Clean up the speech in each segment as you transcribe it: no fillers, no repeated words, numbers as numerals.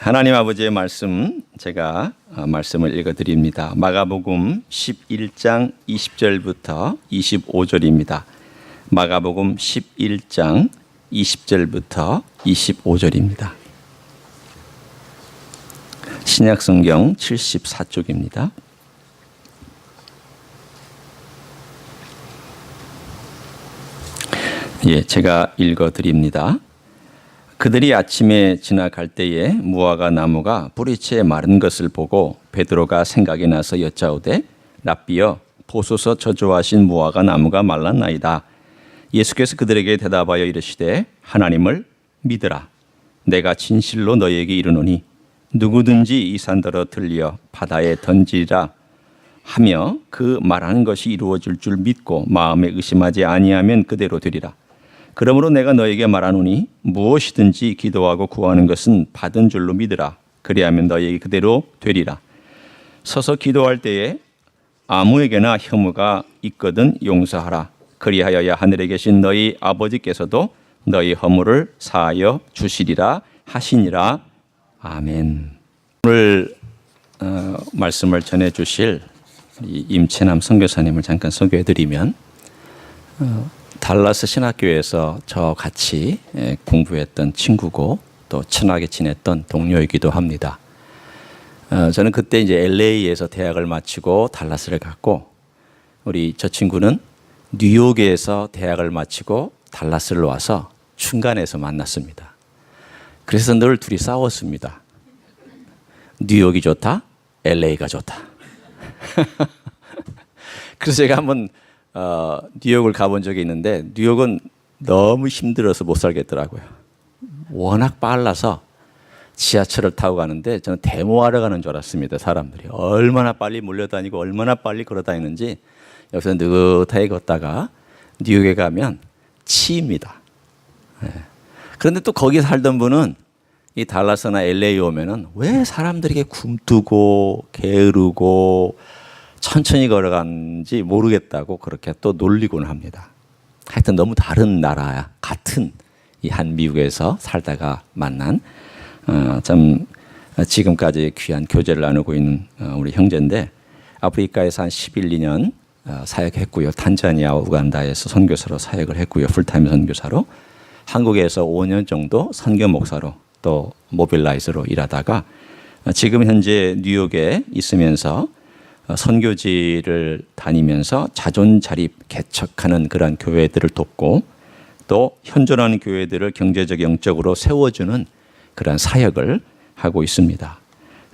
하나님 아버지의 말씀 제가 말씀을 읽어드립니다. 마가복음 11장 20절부터 25절입니다. 마가복음 11장 20절부터 25절입니다. 신약성경 74쪽입니다. 제가 읽어드립니다. 그들이 아침에 지나갈 때에 무화과 나무가 뿌리채 마른 것을 보고 베드로가 생각이 나서 여짜오되 랍비여 보소서 저주하신 무화과 나무가 말랐나이다. 예수께서 그들에게 대답하여 이르시되 하나님을 믿으라. 내가 진실로 너희에게 이르노니 누구든지 이 산더러 들려 바다에 던지라 하며 그 말하는 것이 이루어질 줄 믿고 마음에 의심하지 아니하면 그대로 되리라. 그러므로 내가 너에게 말하노니 무엇이든지 기도하고 구하는 것은 받은 줄로 믿으라. 그리하면 너에게 그대로 되리라. 서서 기도할 때에 아무에게나 혐오가 있거든 용서하라. 그리하여야 하늘에 계신 너희 아버지께서도 너희 허물을 사하여 주시리라 하시니라. 아멘. 오늘 말씀을 전해주실 임채남 선교사님을 잠깐 소개해드리면 달라스 신학교에서 저 같이 공부했던 친구고 또 친하게 지냈던 동료이기도 합니다. 저는 그때 이제 LA에서 대학을 마치고 달라스를 갔고 우리 저 친구는 뉴욕에서 대학을 마치고 달라스를 와서 중간에서 만났습니다. 그래서 늘 둘이 싸웠습니다. 뉴욕이 좋다, LA가 좋다. 그래서 제가 한번 뉴욕을 가본 적이 있는데 뉴욕은 너무 힘들어서 못 살겠더라고요. 워낙 빨라서 지하철을 타고 가는데 저는 데모하러 가는 줄 알았습니다. 사람들이 얼마나 빨리 몰려다니고 얼마나 빨리 걸어다니는지 여기서 느긋하게 걷다가 뉴욕에 가면 치입니다. 그런데 또 거기 살던 분은 이 달라스나 LA 오면은 왜 사람들이 이렇게 굼뜨고 게으르고 천천히 걸어가는지 모르겠다고 그렇게 또 놀리곤 합니다. 하여튼 너무 다른 나라 같은 이 한 미국에서 살다가 만난 참 지금까지 귀한 교제를 나누고 있는 우리 형제인데 아프리카에서 한 11, 2년 사역했고요. 탄자니아, 우간다에서 선교사로 사역을 했고요. 풀타임 선교사로 한국에서 5년 정도 선교 목사로 또 모빌라이즈로 일하다가 지금 현재 뉴욕에 있으면서 선교지를 다니면서 자존자립 개척하는 그런 교회들을 돕고 또 현존하는 교회들을 경제적 영적으로 세워주는 그런 사역을 하고 있습니다.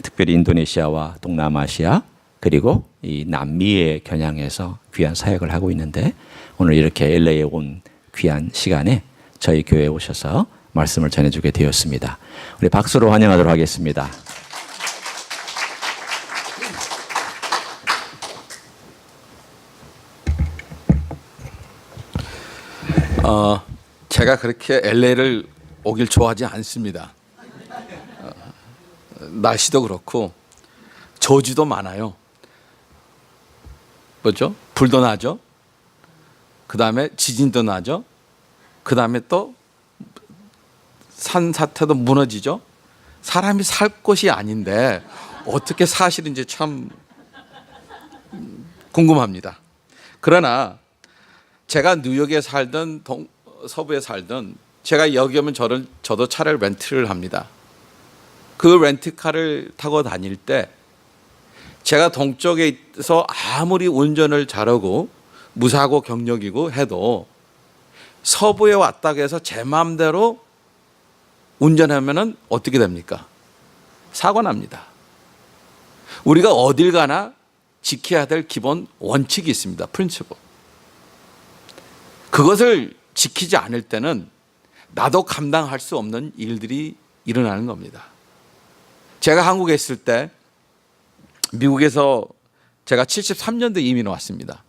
특별히 인도네시아와 동남아시아 그리고 이 남미에 겨냥해서 귀한 사역을 하고 있는데 오늘 이렇게 LA에 온 귀한 시간에 저희 교회에 오셔서 말씀을 전해주게 되었습니다. 우리 박수로 환영하도록 하겠습니다. 제가 그렇게 LA를 오길 좋아하지 않습니다. 날씨도 그렇고 저주도 많아요. 뭐죠? 불도 나죠. 그 다음에 지진도 나죠. 그 다음에 또 산사태도 무너지죠. 사람이 살 곳이 아닌데 어떻게 사실인지 참 궁금합니다. 그러나 제가 뉴욕에 살던 서부에 살던 제가 여기 오면 저도 차를 렌트를 합니다. 그 렌트카를 타고 다닐 때 제가 동쪽에 있어서 아무리 운전을 잘하고 무사고 경력이고 해도 서부에 왔다고 해서 제 마음대로 운전하면은 어떻게 됩니까? 사고 납니다. 우리가 어딜 가나 지켜야 될 기본 원칙이 있습니다. 프린시플. 그것을 지키지 않을 때는 나도 감당할 수 없는 일들이 일어나는 겁니다. 제가 한국에 있을 때 미국에서 제가 73년도에 이민 왔습니다.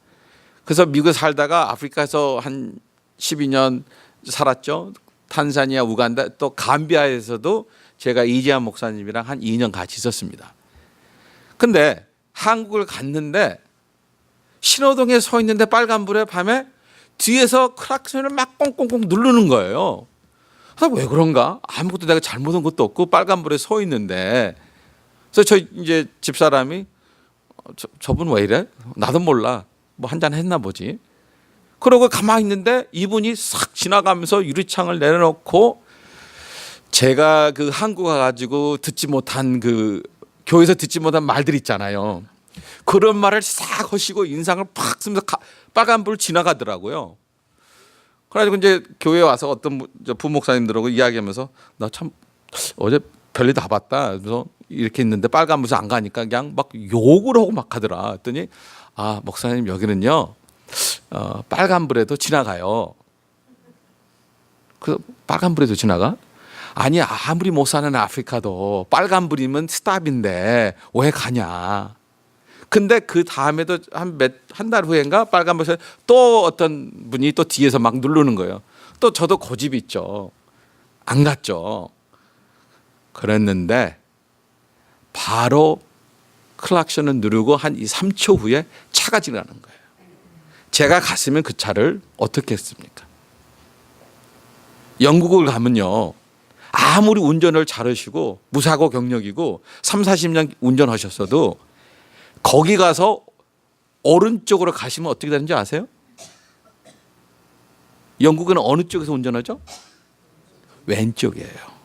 그래서 미국에 살다가 아프리카에서 한 12년 살았죠. 탄자니아, 우간다, 또 감비아에서도 제가 이재한 목사님이랑 한 2년 같이 있었습니다. 근데 한국을 갔는데 신호등에 서 있는데 빨간불에 밤에 뒤에서 크락션을 막 꽁꽁꽁 누르는 거예요. 왜 그런가? 아무것도 내가 잘못한 것도 없고 빨간불에 서 있는데. 그래서 저 이제 집사람이 저분 왜 이래? 나도 몰라. 뭐 한잔 했나 보지. 그러고 가만히 있는데 이분이 싹 지나가면서 유리창을 내려놓고 제가 그 한국 가가지고 듣지 못한 그 교회에서 듣지 못한 말들 있잖아요. 그런 말을 싹 하시고 인상을 팍 쓰면서 빨간불 지나가더라고요. 그래가지고 이제 교회에 와서 어떤 부목사님들하고 이야기하면서 나 참 어제 별일 다 봤다. 그래서 이렇게 있는데 빨간불에서 안 가니까 그냥 막 욕을 하고 막 하더라. 했더니 아 목사님 여기는요 빨간불에도 지나가요. 그 빨간불에도 지나가? 아니 아무리 못 사는 아프리카도 빨간불이면 스탑인데 왜 가냐? 근데 그 다음에도 한 달 후인가 빨간불에서 또 어떤 분이 또 뒤에서 막 누르는 거예요. 또 저도 고집이 있죠. 안 갔죠. 그랬는데 바로 클락션을 누르고 한 2, 3초 후에 차가 지나가는 거예요. 제가 갔으면 그 차를 어떻게 했습니까? 영국을 가면요. 아무리 운전을 잘하시고 무사고 경력이고 3, 40년 운전하셨어도 거기 가서 오른쪽으로 가시면 어떻게 되는지 아세요? 영국은 어느 쪽에서 운전하죠? 왼쪽이에요.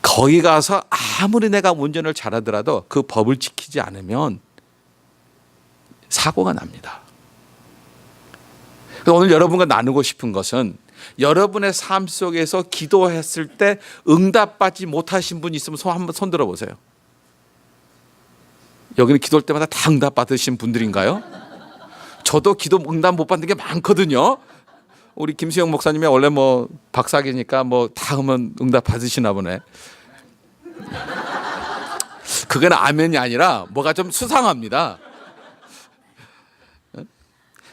거기 가서 아무리 내가 운전을 잘하더라도 그 법을 지키지 않으면 사고가 납니다. 그래서 오늘 여러분과 나누고 싶은 것은 여러분의 삶 속에서 기도했을 때 응답받지 못하신 분 있으면 한번 손 들어보세요. 여기는 기도할 때마다 다 응답받으신 분들인가요? 저도 기도 응답 못 받는 게 많거든요. 우리 김수영 목사님이 원래 뭐 박사기니까 뭐 다 하면 응답 받으시나 보네. 그건 아멘이 아니라 뭐가 좀 수상합니다.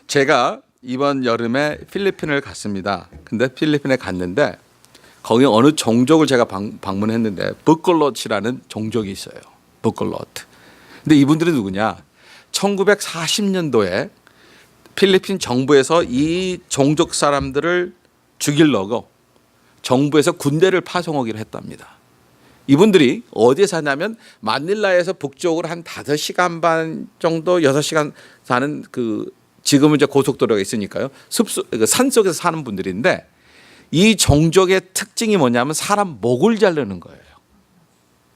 제가 이번 여름에 필리핀을 갔습니다. 근데 필리핀에 갔는데 거기 어느 종족을 제가 방문했는데 버콜롯이라는 종족이 있어요. 버콜롯. 근데 이분들이 누구냐? 1940년도에 필리핀 정부에서 이 종족 사람들을 죽이려고 정부에서 군대를 파송하기로 했답니다. 이분들이 어디에 사냐면 마닐라에서 북쪽으로 한 5시간 반 정도 6시간 사는 그 지금은 이제 고속도로가 있으니까요. 산 속에서 사는 분들인데 이 종족의 특징이 뭐냐면 사람 목을 자르는 거예요.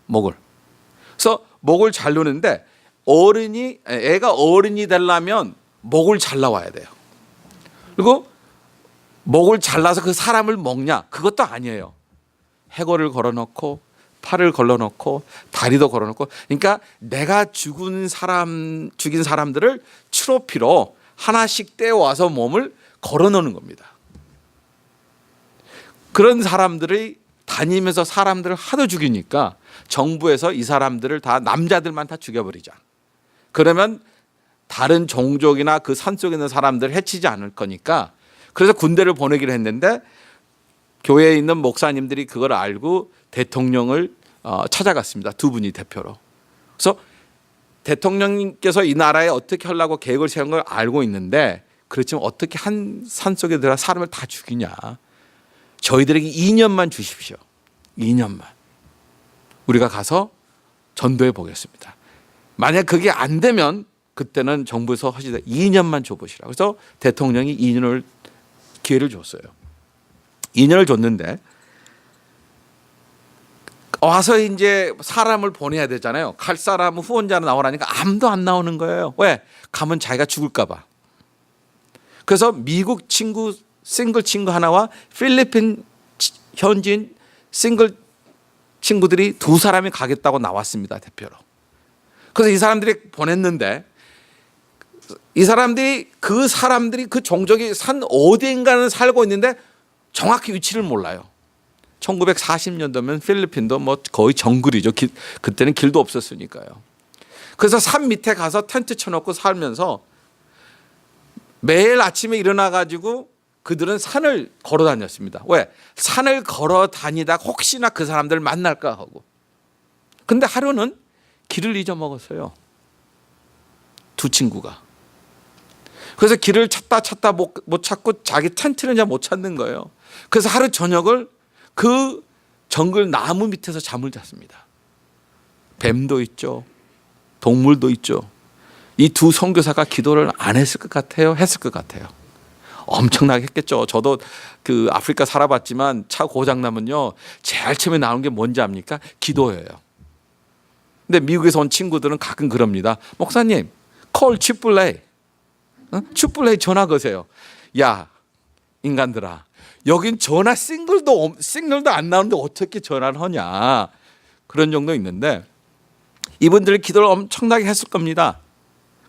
목을. 그래서 목을 자르는데 애가 어른이 되려면 목을 잘라와야 돼요. 그리고 목을 잘라서 그 사람을 먹냐? 그것도 아니에요. 해골을 걸어놓고 팔을 걸어놓고 다리도 걸어놓고 그러니까 내가 죽인 사람들을 트로피로 하나씩 떼어와서 몸을 걸어놓는 겁니다. 그런 사람들이 다니면서 사람들을 하도 죽이니까 정부에서 이 사람들을 다 남자들만 다 죽여버리자. 그러면 다른 종족이나 그 산속에 있는 사람들을 해치지 않을 거니까 그래서 군대를 보내기로 했는데 교회에 있는 목사님들이 그걸 알고 대통령을 찾아갔습니다. 두 분이 대표로. 그래서 대통령님께서 이 나라에 어떻게 하려고 계획을 세운 걸 알고 있는데 그렇지만 어떻게 한 산속에 들어 사람을 다 죽이냐. 저희들에게 2년만 주십시오. 2년만. 우리가 가서 전도해 보겠습니다. 만약 그게 안 되면 그때는 정부에서 하시다 2년만 줘보시라. 그래서 대통령이 2년을 기회를 줬어요. 2년을 줬는데 와서 이제 사람을 보내야 되잖아요. 갈 사람 후원자로 나오라니까 아무도 안 나오는 거예요. 왜? 가면 자기가 죽을까 봐. 그래서 미국 친구 싱글 친구 하나와 필리핀 현지인 싱글 친구들이 2사람이 가겠다고 나왔습니다. 대표로. 그래서 이 사람들이 보냈는데 이 사람들이 그 종족이 산 어디인가는 살고 있는데 정확히 위치를 몰라요. 1940년도면 필리핀도 뭐 거의 정글이죠. 그때는 길도 없었으니까요. 그래서 산 밑에 가서 텐트 쳐놓고 살면서 매일 아침에 일어나 가지고 그들은 산을 걸어 다녔습니다. 왜? 산을 걸어 다니다 혹시나 그 사람들을 만날까 하고. 근데 하루는 길을 잊어먹었어요. 두 친구가. 그래서 길을 찾다 못 찾고 자기 텐트를 이제 못 찾는 거예요. 그래서 하루 저녁을 그 정글 나무 밑에서 잠을 잤습니다. 뱀도 있죠. 동물도 있죠. 이 두 선교사가 기도를 안 했을 것 같아요? 했을 것 같아요. 엄청나게 했겠죠. 저도 그 아프리카 살아봤지만 차 고장 나면요, 제일 처음에 나오는 게 뭔지 압니까? 기도예요. 근데 미국에서 온 친구들은 가끔 그럽니다. 목사님, 콜 치플레이, 치플레이 전화 거세요. 야, 인간들아, 여긴 전화 시그널도 안 나오는데 어떻게 전화를 하냐, 그런 정도 있는데 이분들이 기도를 엄청나게 했을 겁니다.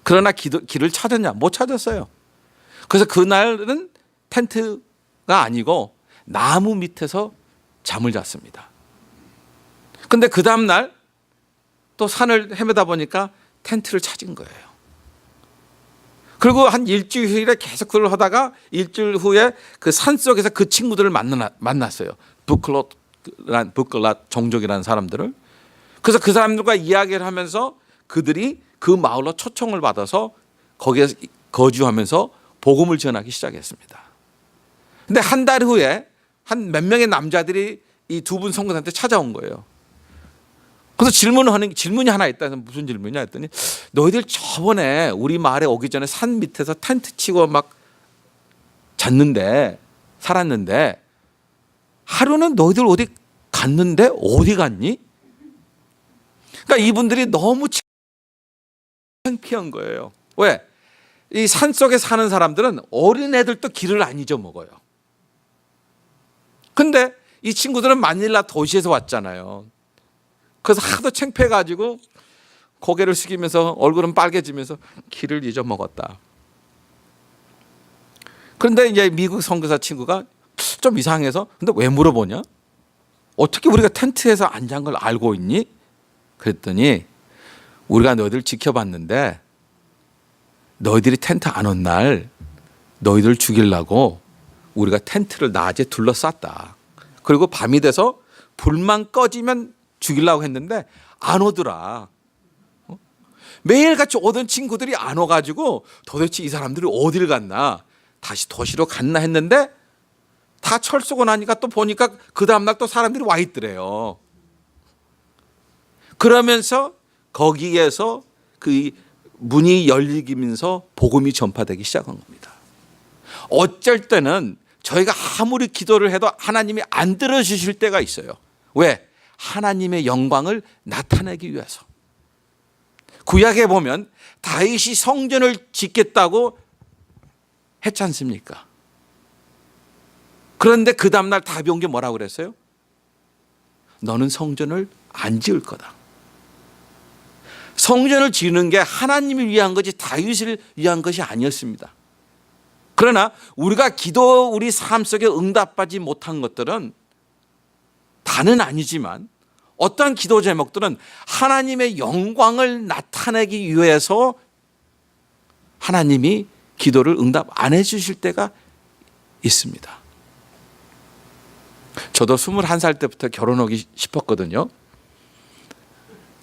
그러나 길을 찾았냐? 못 찾았어요. 그래서 그날은 텐트가 아니고 나무 밑에서 잠을 잤습니다. 근데 그 다음날 또 산을 헤매다 보니까 텐트를 찾은 거예요. 그리고 한 일주일 후에 계속 그걸 하다가 일주일 후에 그 산속에서 그 친구들을 만났어요. 부클랏 종족이라는 사람들을. 그래서 그 사람들과 이야기를 하면서 그들이 그 마을로 초청을 받아서 거기에 거주하면서 복음을 전하기 시작했습니다. 근데 한 달 후에 한 몇 명의 남자들이 이 두 분 선교사한테 찾아온 거예요. 그래서 질문이 하나 있다. 무슨 질문이냐 했더니, 너희들 저번에 우리 마을에 오기 전에 산 밑에서 텐트 치고 막 살았는데 하루는 너희들 어디 갔는데 어디 갔니? 그러니까 이분들이 너무 창피한 거예요. 왜? 이 산속에 사는 사람들은 어린애들도 길을 안 잊어먹어요. 근데 이 친구들은 마닐라 도시에서 왔잖아요. 그래서 하도 창피해가지고 고개를 숙이면서 얼굴은 빨개지면서 길을 잊어먹었다. 그런데 이제 미국 선교사 친구가 좀 이상해서, 근데 왜 물어보냐? 어떻게 우리가 텐트에서 앉은 걸 알고 있니? 그랬더니, 우리가 너희들 지켜봤는데 너희들이 텐트 안 온 날 너희들 죽이려고 우리가 텐트를 낮에 둘러쌌다. 그리고 밤이 돼서 불만 꺼지면 죽이려고 했는데 안 오더라. 매일같이 오던 친구들이 안 와가지고 도대체 이 사람들이 어디를 갔나, 다시 도시로 갔나 했는데 다 철수고 나니까 또 보니까 그 다음날 또 사람들이 와 있더래요. 그러면서 거기에서 그 문이 열리면서 복음이 전파되기 시작한 겁니다. 어쩔 때는 저희가 아무리 기도를 해도 하나님이 안 들어주실 때가 있어요. 왜? 하나님의 영광을 나타내기 위해서. 구약에 보면 다윗이 성전을 짓겠다고 했지 않습니까? 그런데 그 다음날 답이 온 게 뭐라고 그랬어요? 너는 성전을 안 지을 거다. 성전을 지는 게 하나님을 위한 것이 다윗을 위한 것이 아니었습니다. 그러나 우리가 우리 삶 속에 응답받지 못한 것들은 다는 아니지만 어떠한 기도 제목들은 하나님의 영광을 나타내기 위해서 하나님이 기도를 응답 안 해주실 때가 있습니다. 저도 21살 때부터 결혼하기 싶었거든요.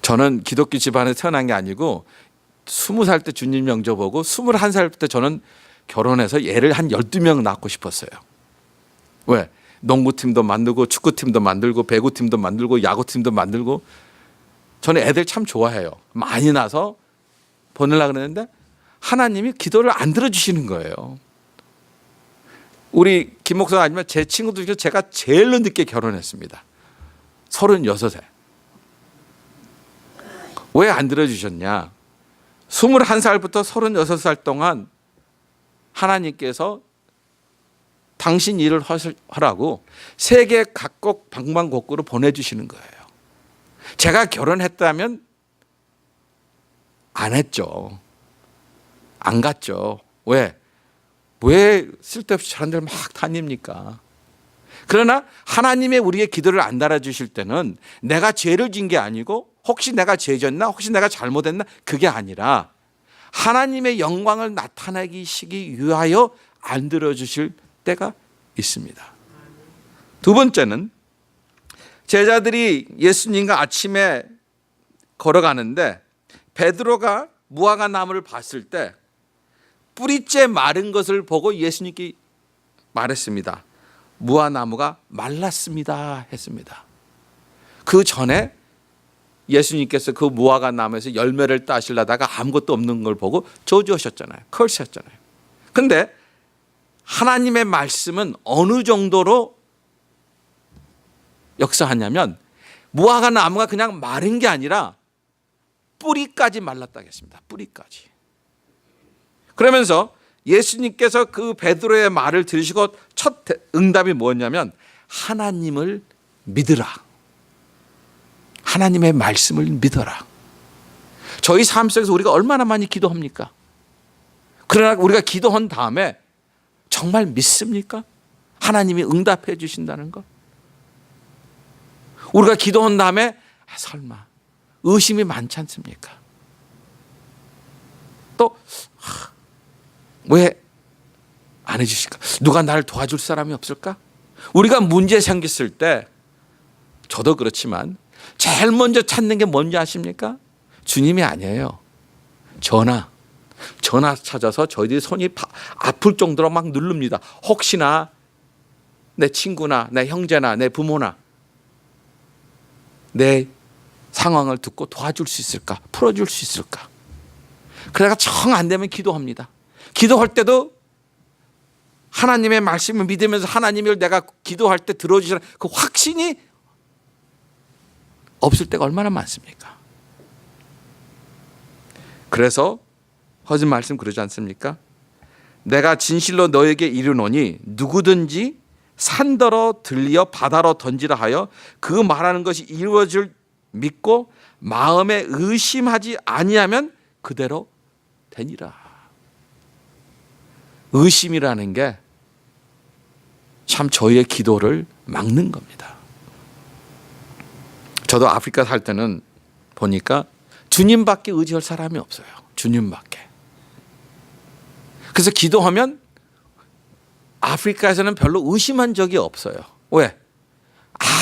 저는 기독교 집안에 태어난 게 아니고 20살 때 주님 영접 보고 21살 때 저는 결혼해서 애를 한 12명 낳고 싶었어요. 왜? 농구팀도 만들고 축구팀도 만들고 배구팀도 만들고 야구팀도 만들고, 저는 애들 참 좋아해요. 많이 낳아서 보내려고 그랬는데 하나님이 기도를 안 들어주시는 거예요. 우리 김 목사가 아니면 제 친구들 중에 제가 제일 늦게 결혼했습니다. 36세. 왜 안 들어주셨냐? 21살부터 36살 동안 하나님께서 당신 일을 하라고 세계 각국 방방곡곡으로 보내주시는 거예요. 제가 결혼했다면 안 했죠. 안 갔죠. 왜 쓸데없이 저런 데를 막 다닙니까? 그러나 하나님의 우리의 기도를 안 달아주실 때는 내가 죄를 진 게 아니고 혹시 내가 죄 졌나, 혹시 내가 잘못했나, 그게 아니라 하나님의 영광을 나타내기 위하여 안 들어주실 때가 있습니다. 두 번째는 제자들이 예수님과 아침에 걸어가는데 베드로가 무화과 나무를 봤을 때 뿌리째 마른 것을 보고 예수님께 말했습니다. 무화나무가 말랐습니다 했습니다. 그 전에 예수님께서 그 무화과 나무에서 열매를 따시려다가 아무것도 없는 걸 보고 저주하셨잖아요. 컬스였잖아요. 근데 하나님의 말씀은 어느 정도로 역사하냐면 무화과 나무가 그냥 마른 게 아니라 뿌리까지 말랐다고 했습니다. 뿌리까지. 그러면서 예수님께서 그 베드로의 말을 들으시고 첫 응답이 뭐였냐면 하나님을 믿으라. 하나님의 말씀을 믿어라. 저희 삶 속에서 우리가 얼마나 많이 기도합니까? 그러나 우리가 기도한 다음에 정말 믿습니까? 하나님이 응답해 주신다는 것. 우리가 기도한 다음에 설마 의심이 많지 않습니까? 또 왜 안 해주실까? 누가 나를 도와줄 사람이 없을까? 우리가 문제 생겼을 때 저도 그렇지만 제일 먼저 찾는 게 뭔지 아십니까? 주님이 아니에요. 전화 찾아서 저희들이 손이 아플 정도로 막 누릅니다. 혹시나 내 친구나 내 형제나 내 부모나 내 상황을 듣고 도와줄 수 있을까? 풀어줄 수 있을까? 그래가 정 안 되면 기도합니다. 기도할 때도 하나님의 말씀을 믿으면서 하나님을 내가 기도할 때 들어주시는 그 확신이 없을 때가 얼마나 많습니까? 그래서 허진 말씀 그러지 않습니까? 내가 진실로 너에게 이르노니 누구든지 산더러 들리어 바다로 던지라 하여 그 말하는 것이 이루어질 믿고 마음에 의심하지 아니하면 그대로 되니라. 의심이라는 게 참 저희의 기도를 막는 겁니다. 저도 아프리카 살 때는 보니까 주님밖에 의지할 사람이 없어요. 주님밖에. 그래서 기도하면 아프리카에서는 별로 의심한 적이 없어요. 왜?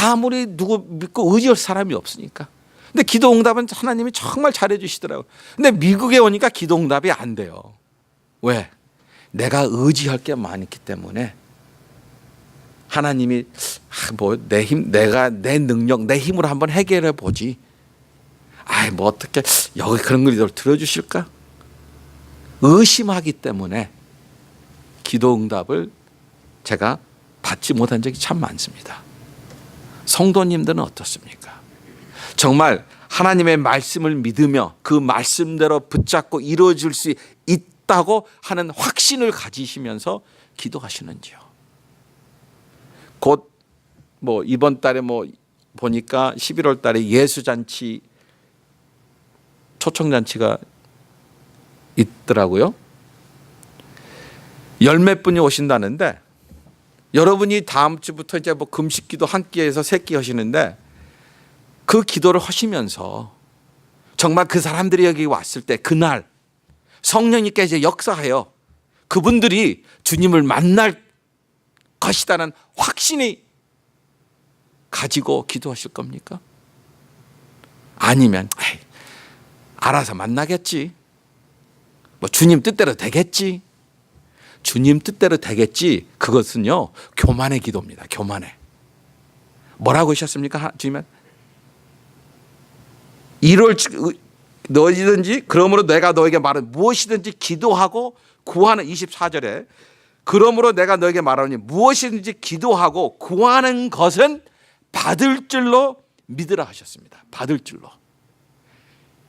아무리 누구 믿고 의지할 사람이 없으니까. 근데 기도 응답은 하나님이 정말 잘해 주시더라고요. 근데 미국에 오니까 기도 응답이 안 돼요. 왜? 내가 의지할 게 많기 때문에 하나님이 뭐 내 힘, 내가 내 능력, 내 힘으로 한번 해결해 보지. 뭐 어떻게 여기 그런 걸 들어주실까? 의심하기 때문에 기도 응답을 제가 받지 못한 적이 참 많습니다. 성도님들은 어떻습니까? 정말 하나님의 말씀을 믿으며 그 말씀대로 붙잡고 이루어질 수 있다고 하는 확신을 가지시면서 기도하시는지요? 곧 뭐 이번 달에 뭐 보니까 11월 달에 예수잔치 초청잔치가 있더라고요. 열몇 분이 오신다는데 여러분이 다음 주부터 이제 뭐 금식기도 한 끼에서 세 끼 하시는데 그 기도를 하시면서 정말 그 사람들이 여기 왔을 때 그날 성령님께 이제 역사하여 그분들이 주님을 만날 것이다는 확신이 가지고 기도하실 겁니까? 아니면 알아서 만나겠지. 뭐 주님 뜻대로 되겠지. 주님 뜻대로 되겠지. 그것은요 교만의 기도입니다. 교만의. 뭐라고 하셨습니까? 주님은 이를 너희든지 그러므로 내가 너에게 말은 무엇이든지 기도하고 구하는 24절에 그러므로 내가 너에게 말하노니 무엇이든지 기도하고 구하는 것은 받을 줄로 믿으라 하셨습니다. 받을 줄로.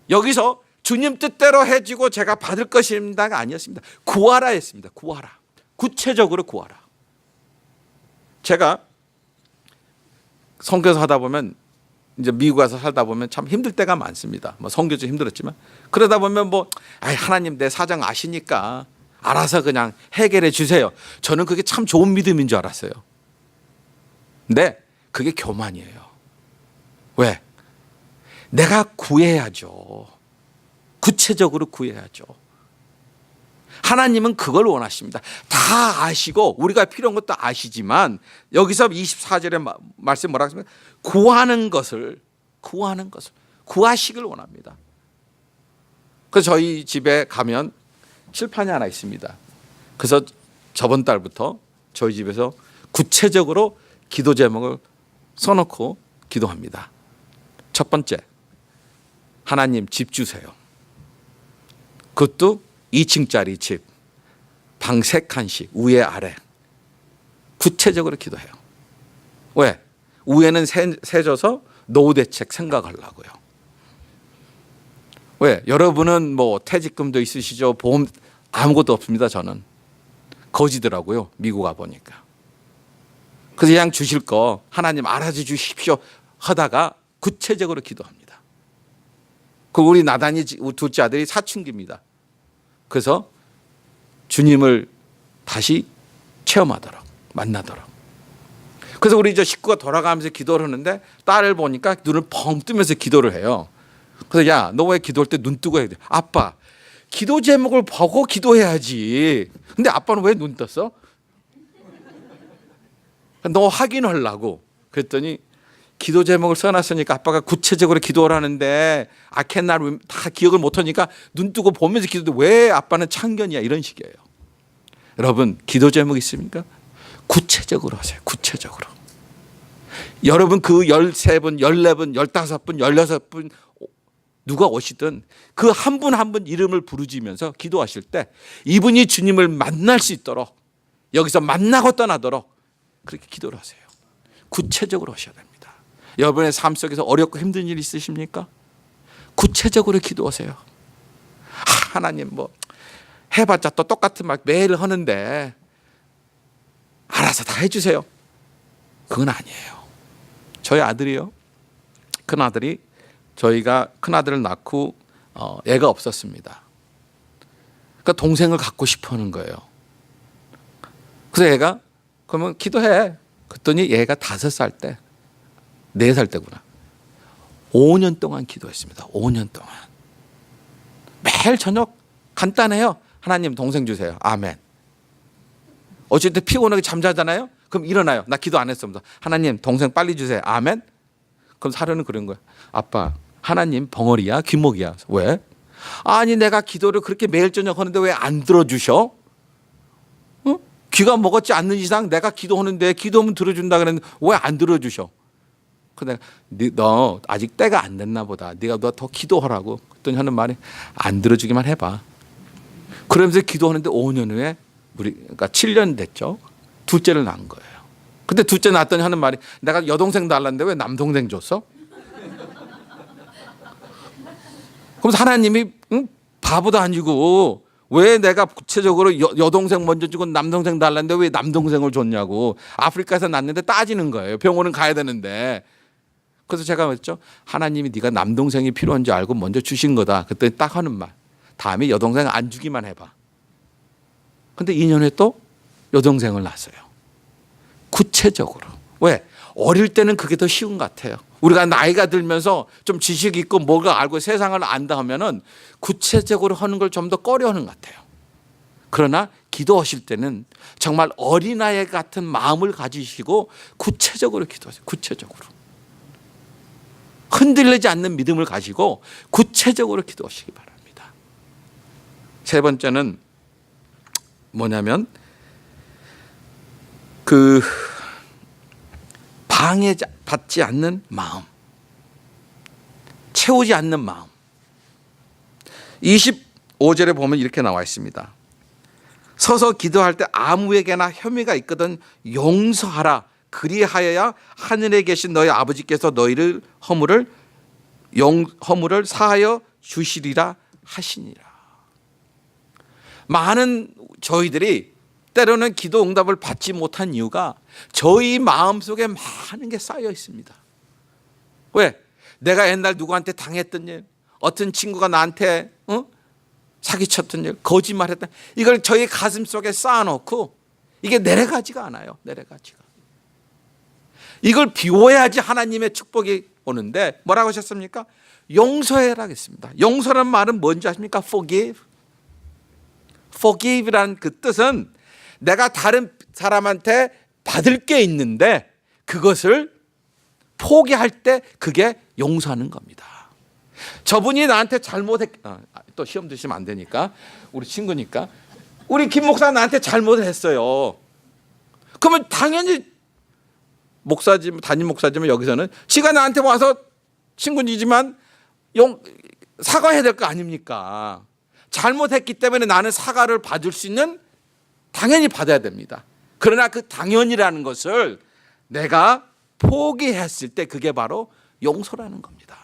여기서 주님 뜻대로 해주고 제가 받을 것입니다가 아니었습니다. 구하라 했습니다. 구하라. 구체적으로 구하라. 제가 선교사 하다 보면 이제 미국 가서 살다 보면 참 힘들 때가 많습니다. 뭐 선교도 힘들었지만 그러다 보면 뭐 하나님 내 사정 아시니까 알아서 그냥 해결해 주세요. 저는 그게 참 좋은 믿음인 줄 알았어요. 근데 그게 교만이에요. 왜? 내가 구해야죠. 구체적으로 구해야죠. 하나님은 그걸 원하십니다. 다 아시고 우리가 필요한 것도 아시지만 여기서 24절의 말씀 뭐라고 했습니까? 구하는 것을 구하시길 원합니다. 그래서 저희 집에 가면 칠판이 하나 있습니다. 그래서 저번 달부터 저희 집에서 구체적으로 기도 제목을 써놓고 기도합니다. 첫 번째, 하나님 집 주세요. 그것도 2층짜리 집, 방 3칸씩 위에 아래. 구체적으로 기도해요. 왜? 위에는 세져서 노후 대책 생각하려고요. 왜? 여러분은 뭐 퇴직금도 있으시죠? 보험 아무것도 없습니다. 저는 거지더라고요. 미국 가 보니까. 그래서 그냥 주실 거 하나님 알아서 주십시오 하다가 구체적으로 기도합니다. 그 우리 나단이 둘째 아들이 사춘기입니다. 그래서 주님을 다시 체험하도록 만나도록. 그래서 우리 저 식구가 돌아가면서 기도를 하는데 딸을 보니까 눈을 펑 뜨면서 기도를 해요. 그래서 야, 너 왜 기도할 때 눈 뜨고 해야 돼? 아빠, 기도 제목을 보고 기도해야지. 근데 아빠는 왜 눈 떴어? 너 확인하려고. 그랬더니 기도 제목을 써놨으니까 아빠가 구체적으로 기도를 하는데 아켄날 다 기억을 못하니까 눈 뜨고 보면서 기도도 왜 아빠는 참견이야 이런 식이에요. 여러분 기도 제목 있습니까? 구체적으로 하세요. 구체적으로. 여러분 그 13분, 14분, 15분, 16분 누가 오시든 그 한 분 한 분 이름을 부르짖으면서 기도하실 때 이분이 주님을 만날 수 있도록 여기서 만나고 떠나도록 그렇게 기도를 하세요. 구체적으로 하셔야 됩니다. 여러분의 삶 속에서 어렵고 힘든 일 있으십니까? 구체적으로 기도하세요. 하나님 뭐 해봤자 또 똑같은 말 매일 하는데 알아서 다 해주세요. 그건 아니에요. 저희 아들이요. 큰아들이 저희가 큰아들을 낳고 애가 없었습니다. 그러니까 동생을 갖고 싶어 하는 거예요. 그래서 얘가 그러면 기도해. 그랬더니 얘가 5살 때 4살 때구나. 5년 동안 기도했습니다. 5년 동안. 매일 저녁 간단해요. 하나님 동생 주세요. 아멘. 어쨌든 피곤하게 잠자잖아요. 그럼 일어나요. 나 기도 안 했습니다. 하나님 동생 빨리 주세요. 아멘. 그럼 사료는 그런 거야. 아빠 하나님 벙어리야 귀목이야. 왜? 아니 내가 기도를 그렇게 매일 저녁 하는데 왜 안 들어주셔? 어? 귀가 먹었지 않는 이상 내가 기도하는데 기도하면 들어준다 그랬는데 왜 안 들어주셔? 근데 너 아직 때가 안 됐나 보다. 네가 너 더 기도하라고. 그랬더니 하는 말이 안 들어주기만 해봐. 그러면서 기도하는데 5년 후에 그러니까 7년 됐죠. 둘째를 낳은 거예요. 근데 둘째 낳았더니 하는 말이 내가 여동생 달랐는데 왜 남동생 줬어? 그럼 하나님이 바보도 아니고 왜 내가 구체적으로 여동생 먼저 주고 남동생 달랐는데 왜 남동생을 줬냐고. 아프리카에서 낳는데 따지는 거예요. 병원은 가야 되는데. 그래서 제가 그랬죠. 하나님이 네가 남동생이 필요한 줄 알고 먼저 주신 거다. 그때 딱 하는 말. 다음에 여동생 안 주기만 해봐. 근데 2년 후에 또 여동생을 낳았어요. 구체적으로. 왜? 어릴 때는 그게 더 쉬운 것 같아요. 우리가 나이가 들면서 좀 지식 있고 뭐가 알고 세상을 안다 하면은 구체적으로 하는 걸 좀 더 꺼려하는 것 같아요. 그러나 기도하실 때는 정말 어린아이 같은 마음을 가지시고 구체적으로 기도하세요. 구체적으로. 흔들리지 않는 믿음을 가지고 구체적으로 기도하시기 바랍니다. 세 번째는 뭐냐면 방해받지 않는 마음, 채우지 않는 마음. 25절에 보면 이렇게 나와 있습니다. 서서 기도할 때 아무에게나 혐의가 있거든 용서하라. 그리하여야 하늘에 계신 너희 아버지께서 너희를 허물을 사하여 주시리라 하시니라. 많은 저희들이 때로는 기도 응답을 받지 못한 이유가 저희 마음속에 많은 게 쌓여 있습니다. 왜? 내가 옛날 누구한테 당했던 일, 어떤 친구가 나한테 사기쳤던 일, 거짓말했던 이걸 저희 가슴 속에 쌓아놓고 이게 내려가지가 않아요. 내려가지가. 이걸 비워야지 하나님의 축복이 오는데 뭐라고 하셨습니까? 용서해라 했습니다. 용서라는 말은 뭔지 아십니까? Forgive. Forgive라는 그 뜻은 내가 다른 사람한테 받을 게 있는데 그것을 포기할 때 그게 용서하는 겁니다. 저분이 나한테 또 시험 드시면 안 되니까 우리 친구니까 우리 김 목사 나한테 잘못했어요. 그러면 당연히 담임 목사지만 여기서는 지가 나한테 와서 친구이지만 사과해야 될 거 아닙니까? 잘못했기 때문에 나는 사과를 받을 수 있는 당연히 받아야 됩니다. 그러나 그 당연이라는 것을 내가 포기했을 때 그게 바로 용서라는 겁니다.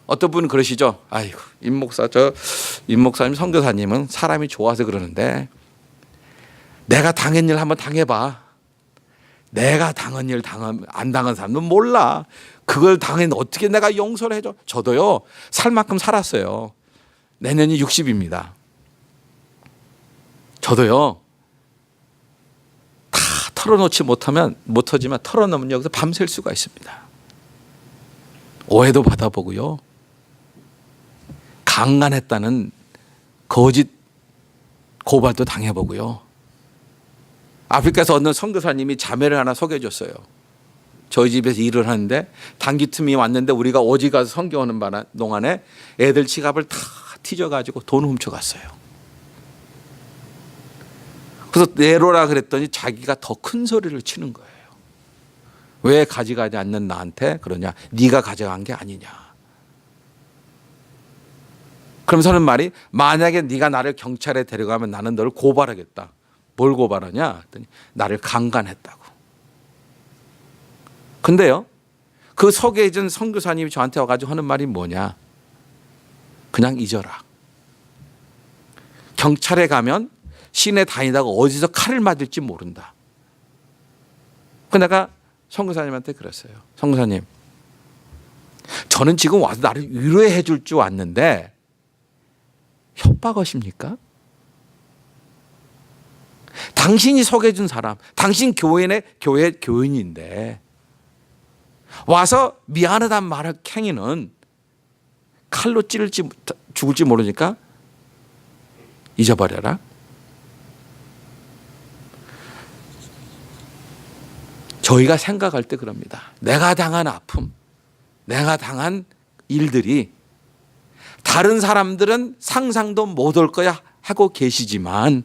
어떤 분은 그러시죠. 아이고, 임 목사님, 선교사님은 사람이 좋아서 그러는데 내가 당한 일 한번 당해봐. 내가 당한 일 안 당한 사람은 몰라. 그걸 당했는데 어떻게 내가 용서를 해줘. 저도요, 살 만큼 살았어요. 내년이 60입니다. 저도요, 다 털어놓지 못하지만 털어놓으면 여기서 밤샐 수가 있습니다. 오해도 받아보고요, 강간했다는 거짓 고발도 당해보고요. 아프리카에서 어느 선교사님이 자매를 하나 소개해 줬어요. 저희 집에서 일을 하는데 단기 틈이 왔는데 우리가 어디 가서 선교하는 동안에 애들 지갑을 다 튀져가지고 돈 훔쳐갔어요. 그래서 내로라 그랬더니 자기가 더 큰 소리를 치는 거예요. 왜 가져가지 않는 나한테 그러냐. 네가 가져간 게 아니냐. 그러면서 하는 말이, 만약에 네가 나를 경찰에 데려가면 나는 너를 고발하겠다. 뭘 고발하냐 했더니 나를 강간했다고. 근데요, 그 소개해준 선교사님이 저한테 와가지고 하는 말이 뭐냐. 그냥 잊어라. 경찰에 가면 시내 다니다가 어디서 칼을 맞을지 모른다. 그 내가 선교사님한테 그랬어요. 선교사님, 저는 지금 와서 나를 위로해 줄 줄 왔는데 협박하십니까? 당신이 소개해준 사람, 당신 교회 교인인데 와서 미안하다는 말을 캥이는 칼로 찌를지 죽을지 모르니까 잊어버려라. 저희가 생각할 때 그럽니다. 내가 당한 아픔, 내가 당한 일들이 다른 사람들은 상상도 못 할 거야 하고 계시지만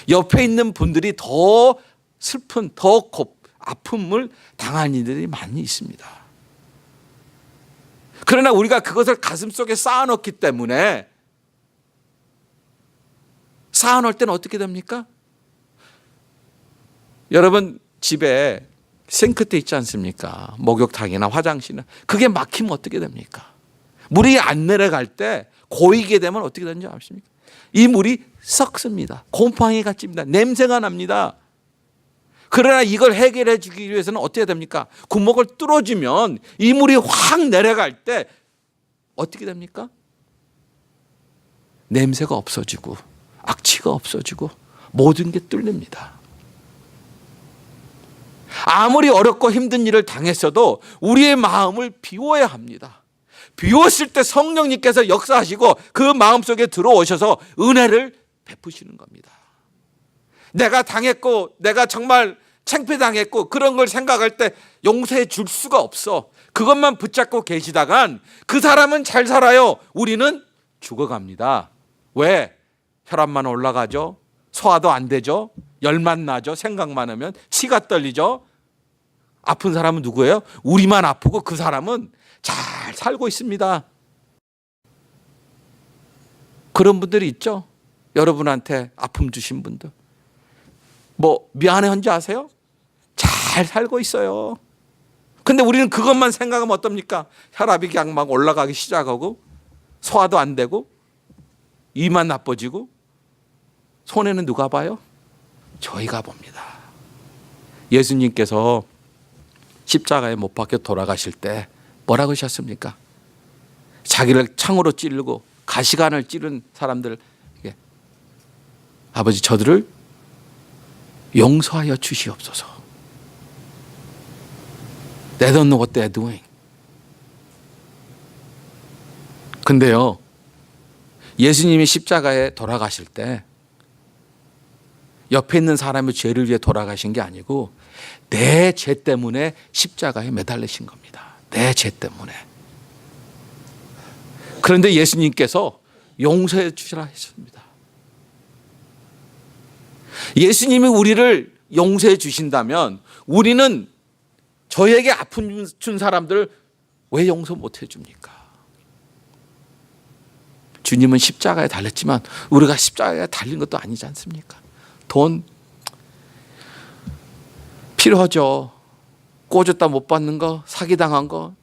옆에 있는 분들이 더 슬픈, 더 아픔을 당한 이들이 많이 있습니다. 그러나 우리가 그것을 가슴속에 쌓아놓기 때문에 쌓아놓을 때는 어떻게 됩니까? 여러분 집에 싱크대 있지 않습니까? 목욕탕이나 화장실이나. 그게 막히면 어떻게 됩니까? 물이 안 내려갈 때 고이게 되면 어떻게 되는지 아십니까? 이 물이 썩습니다. 곰팡이가 찝니다. 냄새가 납니다. 그러나 이걸 해결해 주기 위해서는 어떻게 됩니까? 구멍을 뚫어주면 이 물이 확 내려갈 때 어떻게 됩니까? 냄새가 없어지고 악취가 없어지고 모든 게 뚫립니다. 아무리 어렵고 힘든 일을 당했어도 우리의 마음을 비워야 합니다. 비웠을 때 성령님께서 역사하시고 그 마음속에 들어오셔서 은혜를 베푸시는 겁니다. 내가 당했고 내가 정말 창피당했고 그런 걸 생각할 때 용서해 줄 수가 없어. 그것만 붙잡고 계시다간 그 사람은 잘 살아요. 우리는 죽어갑니다. 왜? 혈압만 올라가죠. 소화도 안 되죠. 열만 나죠. 생각만 하면 치가 떨리죠. 아픈 사람은 누구예요? 우리만 아프고 그 사람은 잘 살고 있습니다. 그런 분들이 있죠. 여러분한테 아픔 주신 분들. 뭐 미안해한지 아세요? 잘 살고 있어요. 근데 우리는 그것만 생각하면 어떻습니까? 혈압이 그냥 막 올라가기 시작하고 소화도 안 되고 이만 나빠지고 손해는 누가 봐요? 저희가 봅니다. 예수님께서 십자가에 못 박혀 돌아가실 때 뭐라고 하셨습니까? 자기를 창으로 찌르고 가시관을 찌른 사람들에게 아버지 저들을 용서하여 주시옵소서. They don't know what they're doing. 근데요, 예수님이 십자가에 돌아가실 때 옆에 있는 사람의 죄를 위해 돌아가신 게 아니고 내 죄 때문에 십자가에 매달리신 겁니다. 내 죄 때문에. 그런데 예수님께서 용서해 주시라 했습니다. 예수님이 우리를 용서해 주신다면 우리는 저에게 아픔 준 사람들을 왜 용서 못 해줍니까? 주님은 십자가에 달렸지만 우리가 십자가에 달린 것도 아니지 않습니까? 돈 필요하죠. 꿔줬다 못 받는 거, 사기당한 거,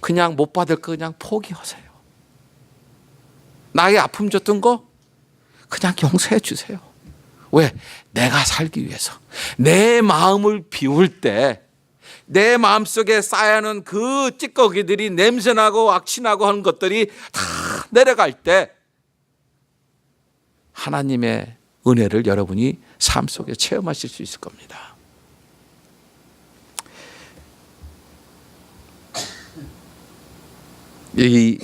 그냥 못 받을 거 그냥 포기하세요. 나에게 아픔 줬던 거 그냥 용서해 주세요. 왜? 내가 살기 위해서. 내 마음을 비울 때 내 마음속에 쌓여있는 그 찌꺼기들이 냄새나고 악취나고 하는 것들이 다 내려갈 때 하나님의 은혜를 여러분이 삶 속에 체험하실 수 있을 겁니다. 이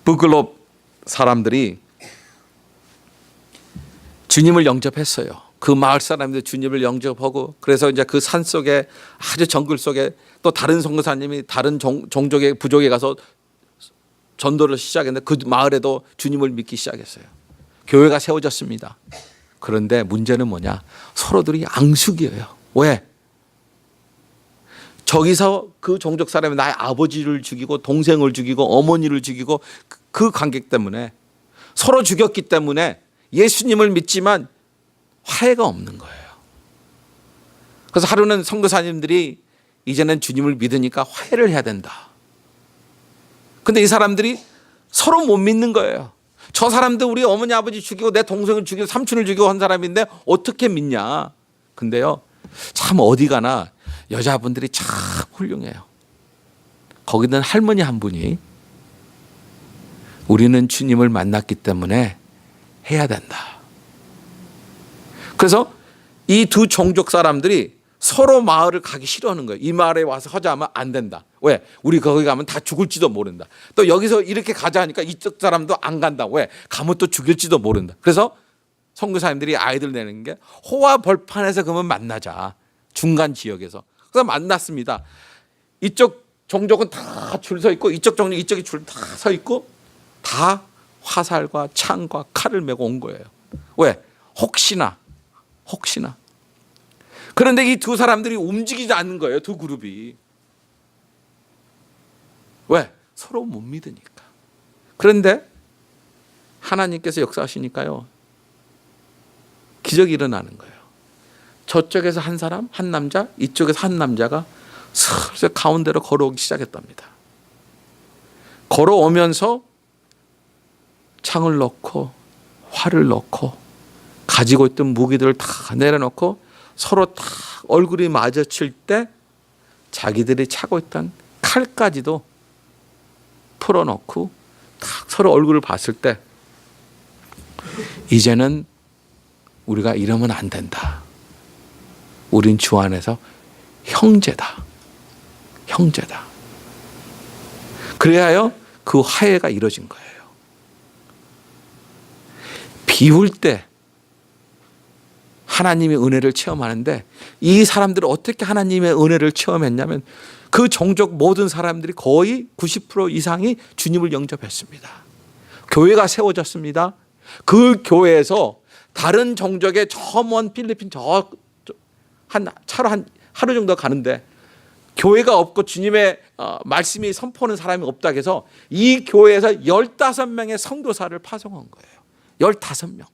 부글롭 사람들이 주님을 영접했어요. 그 마을 사람들이 주님을 영접하고 그래서 이제 그 산 속에 아주 정글 속에 또 다른 선교사님이 다른 종족의 부족에 가서 전도를 시작했는데 그 마을에도 주님을 믿기 시작했어요. 교회가 세워졌습니다. 그런데 문제는 뭐냐? 서로들이 앙숙이에요. 왜? 저기서 그 종족 사람이 나의 아버지를 죽이고 동생을 죽이고 어머니를 죽이고 그 관계 때문에 서로 죽였기 때문에 예수님을 믿지만 화해가 없는 거예요. 그래서 하루는 선교사님들이 이제는 주님을 믿으니까 화해를 해야 된다. 근데 이 사람들이 서로 못 믿는 거예요. 저 사람도 우리 어머니 아버지 죽이고 내 동생을 죽이고 삼촌을 죽이고 한 사람인데 어떻게 믿냐. 근데요 참 어디 가나 여자분들이 참 훌륭해요. 거기는 할머니 한 분이 우리는 주님을 만났기 때문에 해야 된다. 그래서 이 두 종족 사람들이 서로 마을을 가기 싫어하는 거예요. 이 마을에 와서 하자면 안 된다. 왜? 우리 거기 가면 다 죽을지도 모른다. 또 여기서 이렇게 가자 하니까 이쪽 사람도 안 간다. 왜? 가면 또 죽일지도 모른다. 그래서 선교사님들이 아이들 내는 게 호화 벌판에서 그러면 만나자. 중간 지역에서. 그래서 만났습니다. 이쪽 종족은 다 줄 서 있고 이쪽 종족 이쪽이 줄 다 서 있고 다 화살과 창과 칼을 메고 온 거예요. 왜? 혹시나. 그런데 이 두 사람들이 움직이지 않는 거예요. 두 그룹이. 왜? 서로 못 믿으니까. 그런데 하나님께서 역사하시니까요. 기적이 일어나는 거예요. 저쪽에서 한 사람, 한 남자, 이쪽에서 한 남자가 슬슬 가운데로 걸어오기 시작했답니다. 걸어오면서 창을 넣고 활을 넣고 가지고 있던 무기들을 다 내려놓고 서로 다 얼굴이 마주칠 때 자기들이 차고 있던 칼까지도 풀어놓고 딱 서로 얼굴을 봤을 때 이제는 우리가 이러면 안 된다. 우린 주 안에서 형제다. 그래야요 그 화해가 이루어진 거예요. 비울 때 하나님의 은혜를 체험하는데 이 사람들은 어떻게 하나님의 은혜를 체험했냐면 그 종족 모든 사람들이 거의 90% 이상이 주님을 영접했습니다. 교회가 세워졌습니다. 그 교회에서 다른 종족의 저 먼 필리핀 차로 한 하루 정도 가는데 교회가 없고 주님의 말씀이 선포하는 사람이 없다 해서 이 교회에서 15명의 선교사를 파송한 거예요. 15명.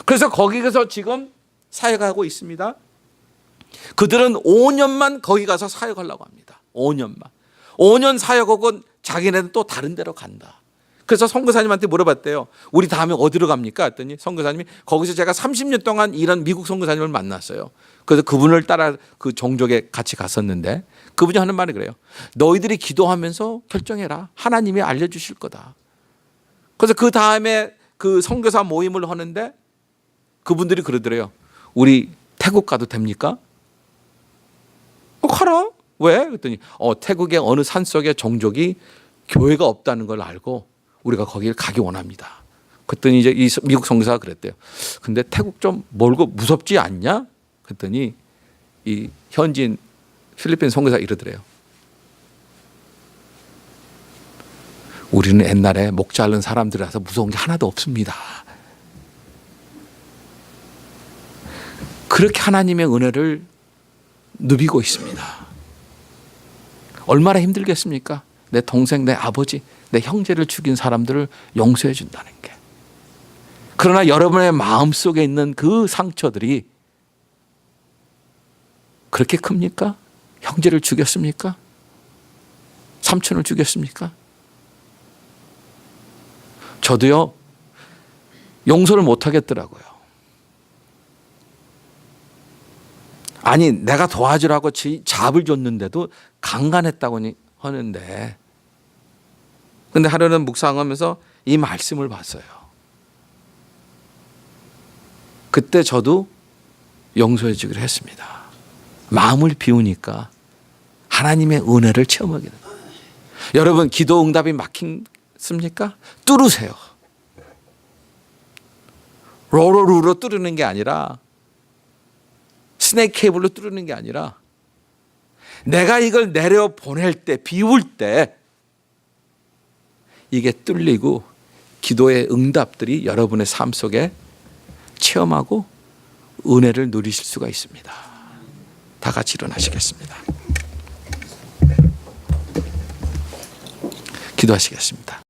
그래서 거기서 지금 사역하고 있습니다. 그들은 5년만 거기 가서 사역하려고 합니다. 5년만. 5년 사역하고 자기네는 또 다른 데로 간다. 그래서 선교사님한테 물어봤대요. 우리 다음에 어디로 갑니까? 했더니 선교사님이 거기서 제가 30년 동안 이런 미국 선교사님을 만났어요. 그래서 그분을 따라 그 종족에 같이 갔었는데 그분이 하는 말이 그래요. 너희들이 기도하면서 결정해라. 하나님이 알려주실 거다. 그래서 그 다음에 그 선교사 모임을 하는데 그분들이 그러더래요. 우리 태국 가도 됩니까? 가라. 왜? 그랬더니 태국의 어느 산속에 종족이 교회가 없다는 걸 알고 우리가 거기를 가기 원합니다. 그랬더니 이제 이 미국 선교사가 그랬대요. 근데 태국 좀 멀고 무섭지 않냐? 그랬더니 이 현지인 필리핀 선교사 이러더래요. 우리는 옛날에 목 자른 사람들이라서 무서운 게 하나도 없습니다. 그렇게 하나님의 은혜를 누비고 있습니다. 얼마나 힘들겠습니까? 내 동생, 내 아버지, 내 형제를 죽인 사람들을 용서해 준다는 게. 그러나 여러분의 마음속에 있는 그 상처들이 그렇게 큽니까? 형제를 죽였습니까? 삼촌을 죽였습니까? 저도요, 용서를 못 하겠더라고요. 아니, 내가 도와주라고 잡을 줬는데도 강간했다고 하는데, 근데 하루는 묵상하면서 이 말씀을 봤어요. 그때 저도 용서해 주기로 했습니다. 마음을 비우니까 하나님의 은혜를 체험하게 됩니다. 여러분, 기도 응답이 막힌습니까? 뚫으세요. 로로루로 뚫는 게 아니라, 스네이크 케이블로 뚫는 게 아니라, 내가 이걸 내려 보낼 때, 비울 때 이게 뚫리고 기도의 응답들이 여러분의 삶 속에 체험하고 은혜를 누리실 수가 있습니다. 다 같이 일어나시겠습니다. 기도하시겠습니다.